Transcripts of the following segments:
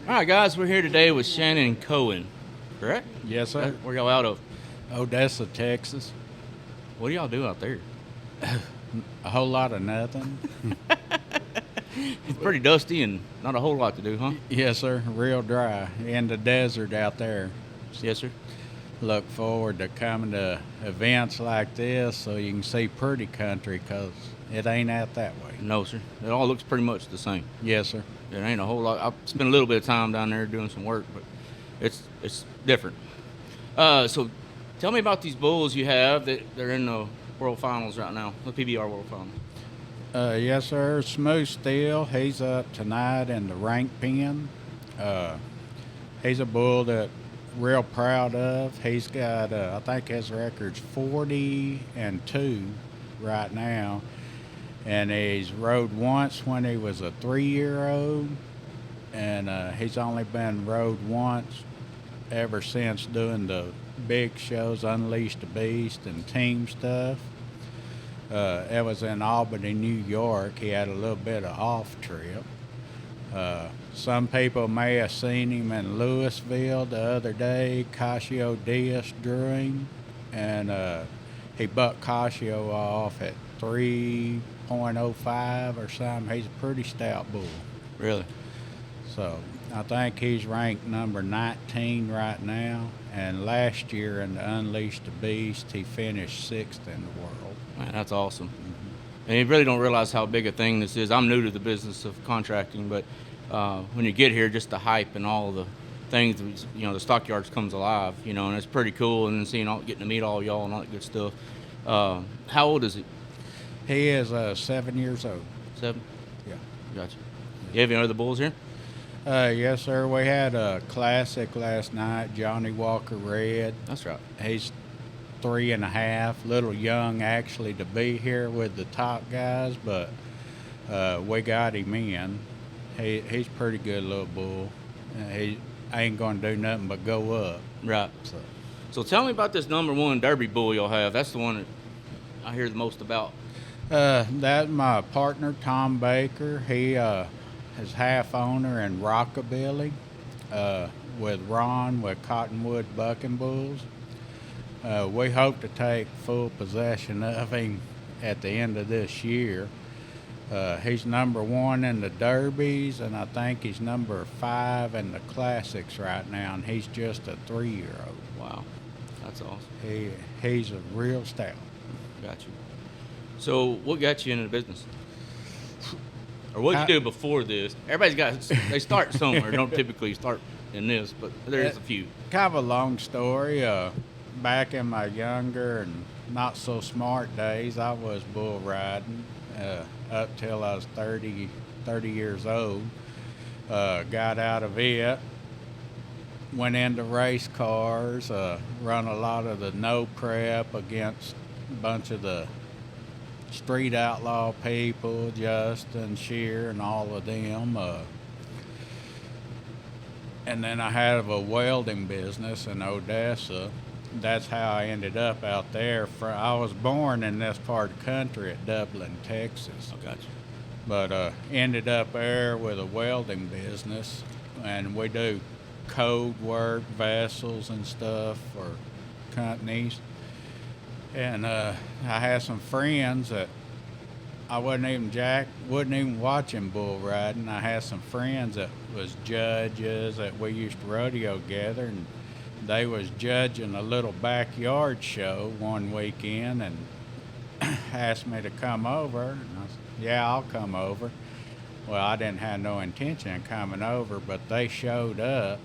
All right, guys, we're here today with Shannon Coan, correct? Yes, sir. Where y'all out of? Odessa, Texas. What do y'all do out there? A whole lot of nothing. It's pretty dusty and not a whole lot to do, huh? Yes, sir. Real dry. In the desert out there. Yes, sir. Look forward to coming to events like this so you can see pretty country, 'cause it ain't out that way. No, sir. It all looks pretty much the same. Yes, sir. There ain't a whole lot. I've spent a little bit of time down there doing some work, but it's different. So tell me about these bulls you have they're in the World Finals right now, the PBR World Finals. Yes, sir. Smooth Steel. He's up tonight in the rank pen. He's a bull that real proud of. He's got, I think his record's 40-2 right now. And he's rode once when he was a 3-year-old. And he's only been rode once ever since doing the big shows, Unleash the Beast and team stuff. It was in Albany, New York. He had a little bit of off trip. Some people may have seen him in Louisville the other day. Casio Diaz drew him, and he bucked Casio off at 3.05 or something. He's a pretty stout bull. Really? So I think he's ranked number 19 right now. And last year in the Unleash the Beast, he finished 6th in the world. Man, that's awesome. And you really don't realize how big a thing this is. I'm new to the business of contracting, but when you get here, just the hype and all the things, the stockyards comes alive, and it's pretty cool. And then getting to meet all y'all and all that good stuff. How old is he? He is 7 years old. 7? Yeah. Gotcha. You have any other bulls here? Yes, sir. We had a classic last night, Johnny Walker Red. That's right. He's 3.5, little young actually to be here with the top guys, but we got him in. He's pretty good little bull. He ain't gonna do nothing but go up. Right. So tell me about this number 1 Derby bull y'all have. That's the one that I hear the most about. That's my partner, Tom Baker. He is half owner in Rockabilly with Ron with Cottonwood Bucking Bulls. We hope to take full possession of him at the end of this year. He's number 1 in the Derbies, and I think he's number 5 in the Classics right now, and he's just a 3-year-old. Wow, that's awesome. He's a real stout. Got you. So what got you into the business? Or what did you do before this? They start somewhere. Don't typically start in this, but there's a few. Kind of a long story. Back in my younger and not so smart days, I was bull riding up till I was 30 years old. Got out of it, went into race cars, run a lot of the no prep against a bunch of the street outlaw people, Justin, Shear, and all of them. And then I had a welding business in Odessa. That's how I ended up out there. I was born in this part of the country at Dublin, Texas. I got you. But ended up there with a welding business, and we do code work, vessels and stuff for companies. And I had some friends that I wouldn't even watching bull riding. I had some friends that was judges that we used to rodeo together, and they was judging a little backyard show one weekend and asked me to come over. And I said, yeah, I'll come over. Well, I didn't have no intention of coming over, but they showed up.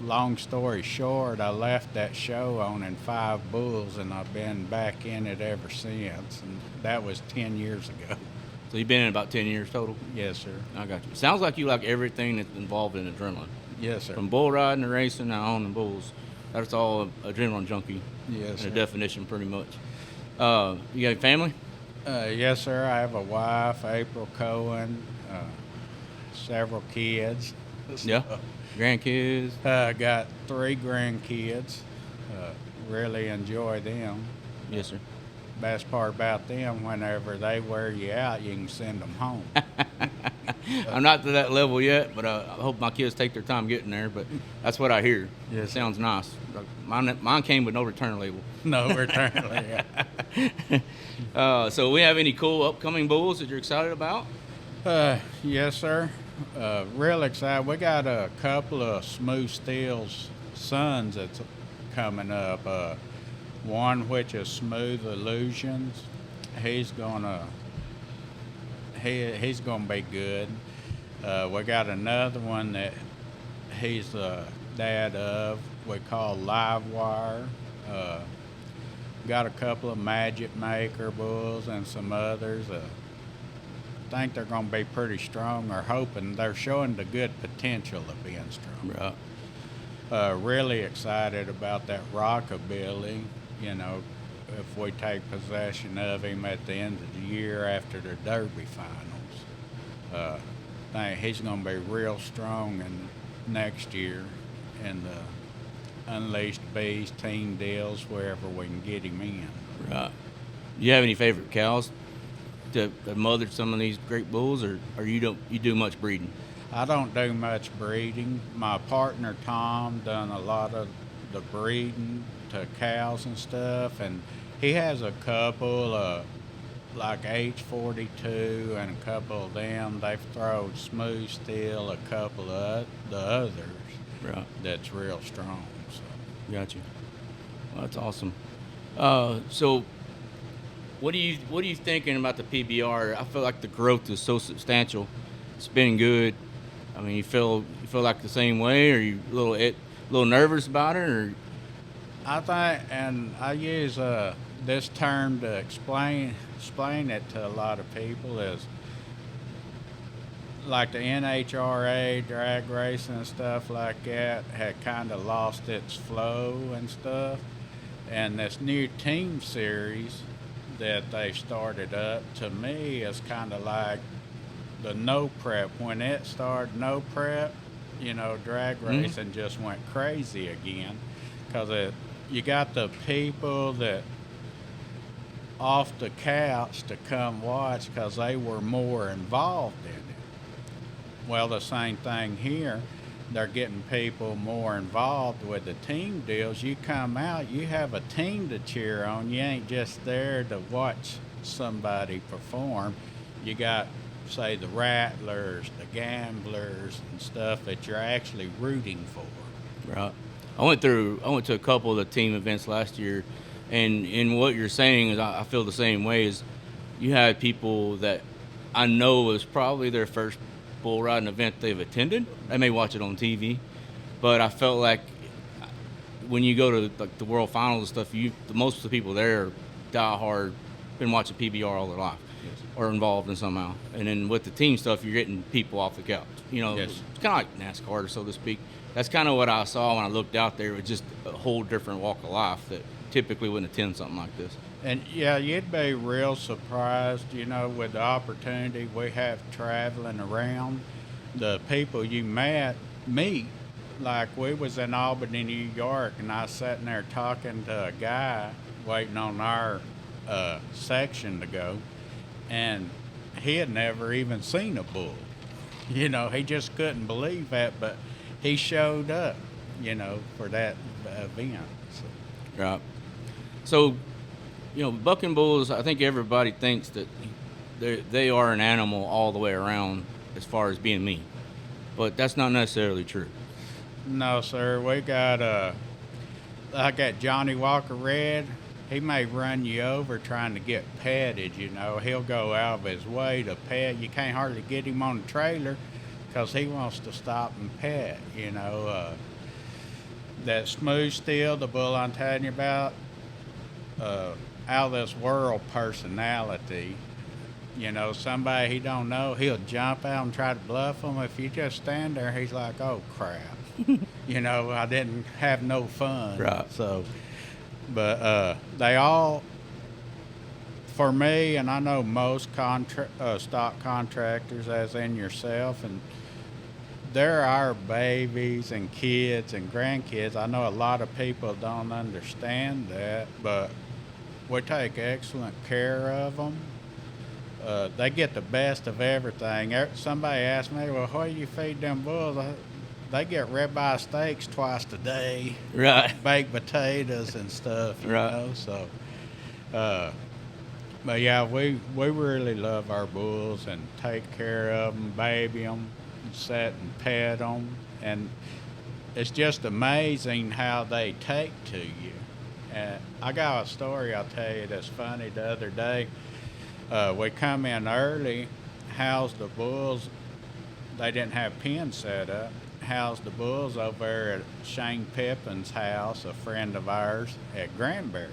Long story short, I left that show owning 5 bulls, and I've been back in it ever since. And that was 10 years ago. So you've been in about 10 years total? Yes, sir. I got you. Sounds like you like everything that's involved in adrenaline. Yes, sir. From bull riding to racing to owning bulls. That's all adrenaline junkie. Yes, in sir. a definition, pretty much. You got a family? Yes, sir. I have a wife, April Coan, several kids. Yeah. Grandkids? I got 3 grandkids. Really enjoy them. Yes, sir. Best part about them, whenever they wear you out, you can send them home. I'm not to that level yet, but I hope my kids take their time getting there. But that's what I hear. Yes. It sounds nice. Mine came with no return label. No return. So we have any cool upcoming bulls that you're excited about? Yes, sir. Real excited. We got a couple of Smooth Steel's sons that's coming up. One which is Smooth Illusions. He's gonna be good. We got another one that he's the dad of. We call Live Wire. Got a couple of Magic Maker bulls and some others. Think they're going to be pretty strong. They're hoping they're showing the good potential of being strong. Right. Really excited about that Rockabilly. You know, if we take possession of him at the end of the year after the Derby finals, think he's going to be real strong next year in the Unleashed Beast team deals wherever we can get him in. Right. Do you have any favorite cows that mothered some of these great bulls, or you do much breeding? I don't do much breeding. My partner Tom done a lot of the breeding to cows and stuff, and he has a couple like H42 and a couple of them. They've thrown Smooth Steel, a couple of the others. Right. That's real strong. So. Got you. Well, that's awesome. So what are you thinking about the PBR? I feel like the growth is so substantial. It's been good. I mean, you feel like the same way, or you a little nervous about it, or? I think, and I use this term to explain it to a lot of people, is like the NHRA drag racing and stuff like that had kind of lost its flow and stuff, and this new team series that they started up, to me, is kind of like the no prep. When it started no prep, you know, drag racing just went crazy again, because you got the people that off the couch to come watch because they were more involved in it. Well, the same thing here. They're getting people more involved with the team deals. You come out, you have a team to cheer on. You ain't just there to watch somebody perform. You got, say, the Rattlers, the Gamblers, and stuff that you're actually rooting for. Right. I went to a couple of the team events last year, and what you're saying is I feel the same way. Is you had people that I know was probably their first bull riding event they've attended. They may watch it on TV, but I felt like when you go to like the World Finals and stuff, most of the people there are diehard, been watching PBR all their life, yes, or involved in somehow. And then with the team stuff, you're getting people off the couch. You know, yes, it's kind of like NASCAR, so to speak. That's kind of what I saw when I looked out there. It was just a whole different walk of life that typically wouldn't attend something like this. And yeah, you'd be real surprised, you know, with the opportunity we have traveling around, the people you meet. Like we was in Albany, New York, and I was sitting there talking to a guy waiting on our section to go, and he had never even seen a bull. You know, he just couldn't believe that, but he showed up, you know, for that event. So. Right. So, you know, bucking bulls, I think everybody thinks that they are an animal all the way around as far as being mean, but that's not necessarily true. No, sir. We got I got Johnny Walker Red. He may run you over trying to get petted, you know. He'll go out of his way to pet. You can't hardly get him on the trailer because he wants to stop and pet, you know. That Smooth Steel, the bull I'm telling you about, out of this world personality. You know, somebody he don't know, he'll jump out and try to bluff him. If you just stand there, he's like, oh, crap. You know, I didn't have no fun. Right. So, but they all, for me, and I know most stock contractors, as in yourself, and they're our babies and kids and grandkids. I know a lot of people don't understand that, but we take excellent care of them. they get the best of everything. Somebody asked me, well, what do you feed them bulls? They get ribeye steaks twice a day, Right. baked potatoes and stuff, you Right. know. So, but yeah, we really love our bulls and take care of them, baby them, sit and pet them, and it's just amazing how they take to you. And I got a story I'll tell you that's funny. The other day, we come in early, housed the bulls. They didn't have pens set up. Housed the bulls over there at Shane Pippin's house, a friend of ours at Granbury.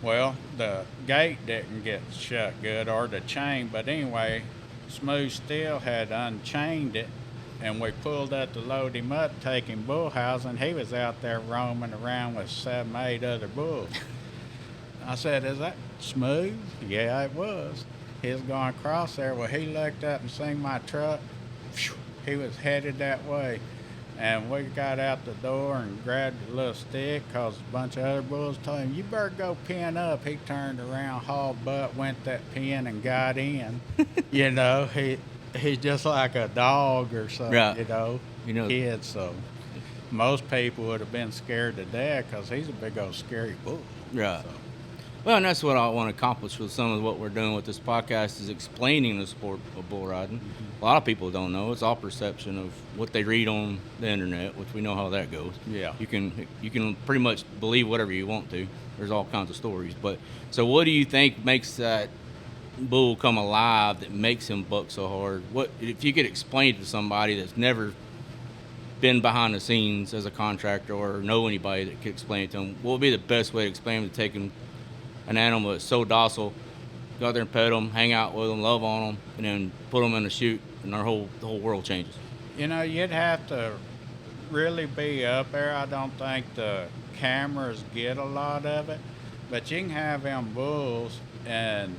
Well, the gate didn't get shut good, or the chain, but anyway, Smooth Steel had unchained it, and we pulled up to load him up, take him bull housing. He was out there roaming around with 7, 8 other bulls. I said, is that Smooth? Yeah, it was. He was going across there. Well, he looked up and seen my truck. He was headed that way. And we got out the door and grabbed a little stick because a bunch of other bulls told him, you better go pin up. He turned around, hauled butt, went that pin and got in. You know, he's just like a dog or something, Right. you know, kid. So most people would have been scared to death because he's a big old scary bull. Right. So. Well, and that's what I want to accomplish with some of what we're doing with this podcast is explaining the sport of bull riding. Mm-hmm. A lot of people don't know. It's all perception of what they read on the internet, which we know how that goes. Yeah. You can pretty much believe whatever you want to. There's all kinds of stories. But so what do you think makes that bull come alive that makes him buck so hard? What if you could explain it to somebody that's never been behind the scenes as a contractor or know anybody that could explain it to them? What would be the best way to explain it to take him an animal that's so docile, go out there and pet them, hang out with them, love on them, and then put them in a chute, and the whole world changes? You know, you'd have to really be up there. I don't think the cameras get a lot of it, but you can have them bulls, and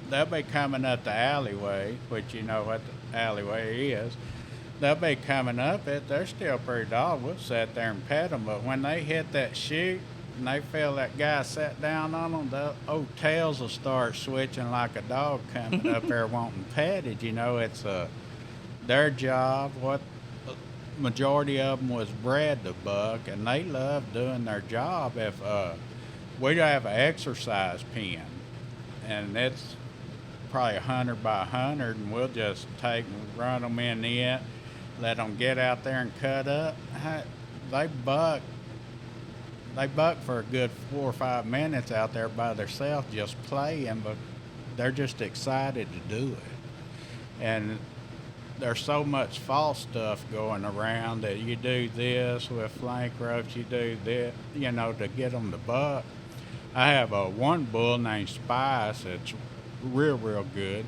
they'll be coming up the alleyway, which you know what the alleyway is. They'll be coming up it. They're still pretty dog. We'll sit there and pet them, but when they hit that chute, and they feel that guy sat down on them, the old tails will start switching like a dog coming up there wanting petted. You know, it's their job. What majority of them was bred to buck, and they love doing their job. If we have an exercise pen, and it's probably 100 by 100, and we'll just take and run them in it, let them get out there and cut up. They buck. They buck for a good 4 or 5 minutes out there by themselves just playing, but they're just excited to do it. And there's so much false stuff going around that you do this with flank ropes, you do this, you know, to get them to buck. I have one bull named Spice that's real good,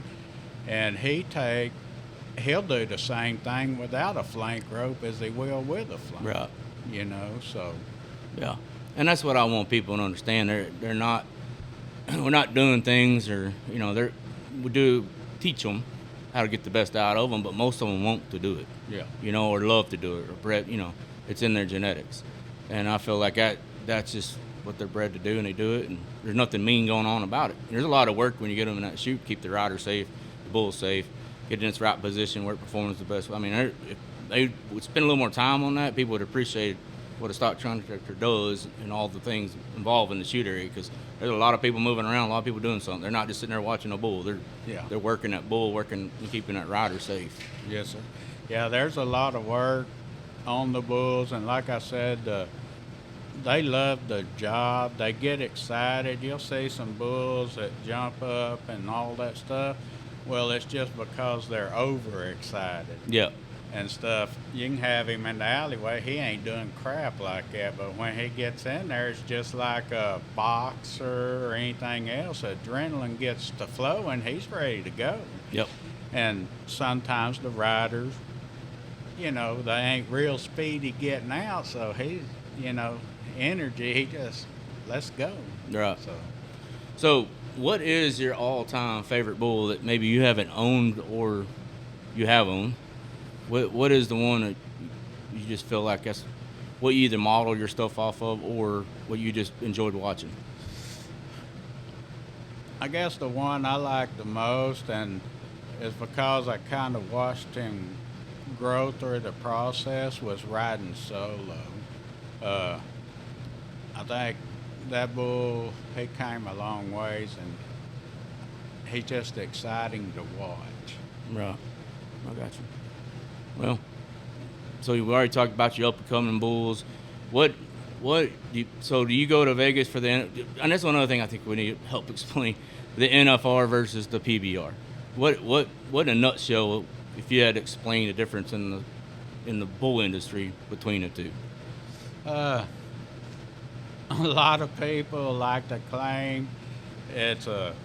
and he'll do the same thing without a flank rope as he will with a flank. Right. You know, so. Yeah. And that's what I want people to understand. They're not, we're not doing things, or we do teach them how to get the best out of them, but most of them want to do it. Yeah. Or love to do it, or bred. It's in their genetics, and I feel like that's just what they're bred to do, and they do it, and there's nothing mean going on about it. There's a lot of work when you get them in that chute, keep the rider safe, the bull safe, get in its right position where it performs the best. I mean, if they would spend a little more time on that, people would appreciate what a stock contractor does and all the things involved in the chute area, because there's a lot of people moving around, a lot of people doing something. They're not just sitting there watching a bull. They're working that bull, working and keeping that rider safe. Yes, sir. Yeah, there's a lot of work on the bulls, and like I said, they love the job. They get excited. You'll see some bulls that jump up and all that stuff. Well, it's just because they're overexcited. Yeah. And stuff. You can have him in the alleyway. He ain't doing crap like that. But when he gets in there, it's just like a boxer or anything else. Adrenaline gets to flowing. He's ready to go. Yep. And sometimes the riders, they ain't real speedy getting out. So he's, energy. He just, let's go. Right. So what is your all-time favorite bull that maybe you haven't owned or you have owned? What is the one that you just feel like that's what you either model your stuff off of, or what you just enjoyed watching? I guess the one I like the most, and is because I kind of watched him grow through the process, was riding solo. Uh, I think that bull, he came a long ways, and he's just exciting to watch. Right. I got you. Well, so we already talked about your up and coming bulls. What so do you go to Vegas for and that's one other thing I think we need help explain, the NFR versus the PBR. What in a nutshell, if you had to explain the difference in the bull industry between the two? A lot of people like to claim it's a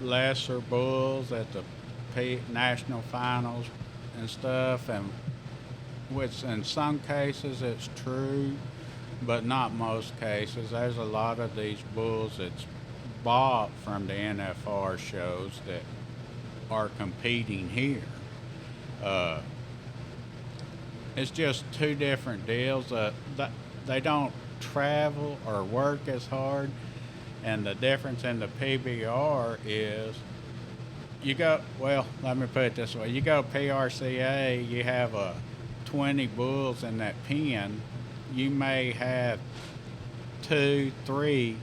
lesser bulls at the national finals and stuff, and which in some cases it's true, but not most cases. There's a lot of these bulls that's bought from the NFR shows that are competing here. It's just two different deals. They don't travel or work as hard, and the difference in the PBR is let me put it this way. You go PRCA, you have 20 bulls in that pen. You may have 2, 3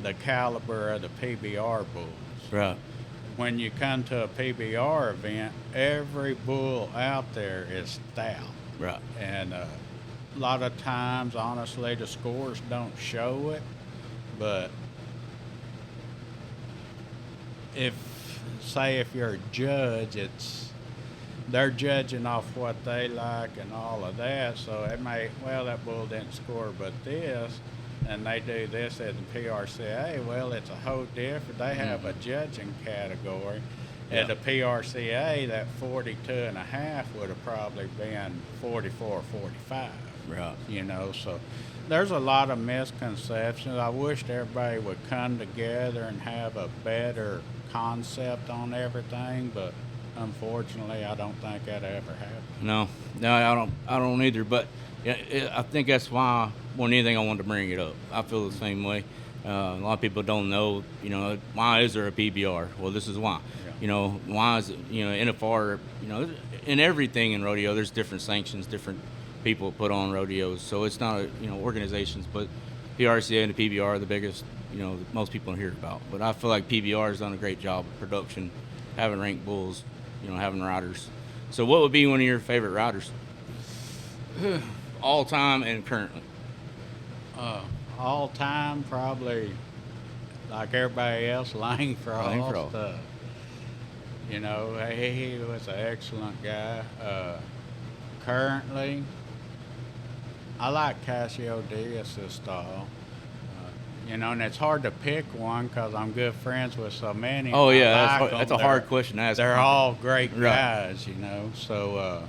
the caliber of the PBR bulls. Right. When you come to a PBR event, every bull out there is stout. Right. And a lot of times, honestly, the scores don't show it, but if you're a judge, they're judging off what they like and all of that. So it that bull didn't score but this, and they do this at the PRCA. Well, it's a whole different. They have a judging category. Yeah. At the PRCA, that 42.5 would have probably been 44 or 45. Right. So there's a lot of misconceptions. I wished everybody would come together and have a better concept on everything, but unfortunately, I don't think that ever happened. No, I don't either. But I think that's why more than anything I wanted to bring it up. I feel the same way. A lot of people don't know. Why is there a PBR? Well, this is why. Yeah. Why is it? NFR. In everything in rodeo, there's different sanctions, different people put on rodeos. So it's not organizations, but PRCA and the PBR are the biggest. That most people hear about. But I feel like PBR has done a great job of production, having ranked bulls, having riders. So what would be one of your favorite riders? All time and currently? All time, probably, like everybody else, Lane Frost. Lane Frost. He was an excellent guy. Currently, I like Casio Diaz's style. And it's hard to pick one because I'm good friends with so many. Oh, yeah, that's a hard question to ask. They're all great Right. guys, So,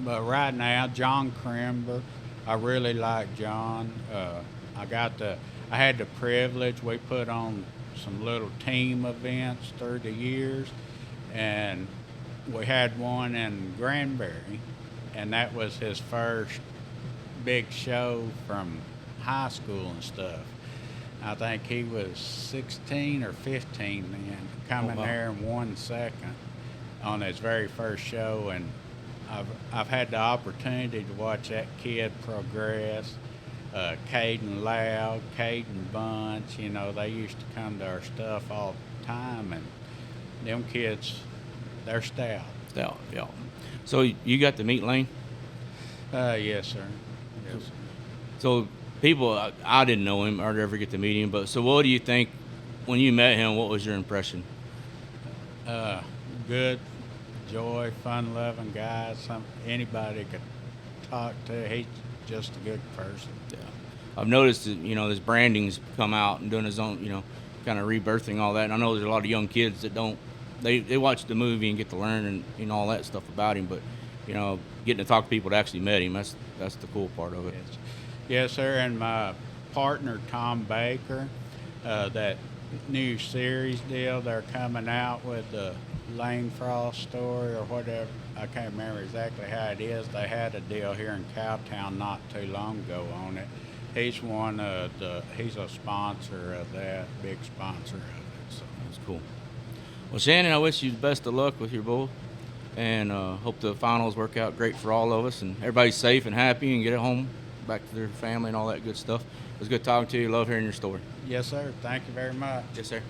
but right now, John Crimber, I really like John. I had the privilege. We put on some little team events through the years, and we had one in Granbury, and that was his first big show from high school and stuff. I think he was 16 or 15 then, coming there in 1 second on his very first show, and I've had the opportunity to watch that kid progress. Caden Loud, Caden Bunch, they used to come to our stuff all the time, and them kids, they're stout. Stout, yeah. So you got to meet Lane? Yes, sir. Yes, sir. So people, I didn't know him or ever get to meet him, but so what do you think when you met him? What was your impression? Good, joy, fun-loving guy. Anybody could talk to. He's just a good person. Yeah, I've noticed that his branding's come out and doing his own, kind of rebirthing all that. And I know there's a lot of young kids that don't. They watch the movie and get to learn and all that stuff about him, but getting to talk to people that actually met him, that's the cool part of it. Yes, sir. And my partner Tom Baker, that new series deal they're coming out with the Lane Frost story or whatever. I can't remember exactly how it is. They had a deal here in Cowtown not too long ago on it. He's a sponsor of that, big sponsor of it. So, That's cool. Well, Shannon, I wish you the best of luck with your bull, and hope the finals work out great for all of us, and everybody's safe and happy and get it home back to their family and all that good stuff. It was good talking to you. Love hearing your story. yes, sir. Thank you very much. Yes, sir.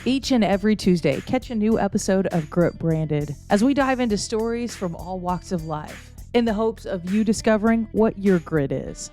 Each and every Tuesday, catch a new episode of Grit Branded as we dive into stories from all walks of life in the hopes of you discovering what your grit is.